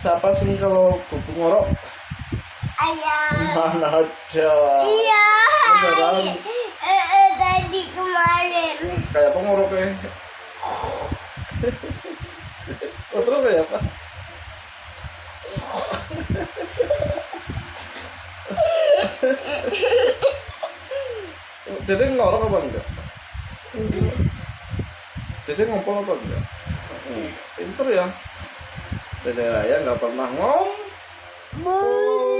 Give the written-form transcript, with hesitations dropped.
siapa sih kalau kupu ngorok? Ayah. Mana ada? Iya. Beneran. Tadi kemarin. Kayak apa ngoroknya? Terus kayak apa? Dede ngorok apa enggak? Dede ngompol apa enggak? Pinter ya. Dede Raya nggak pernah ngomong.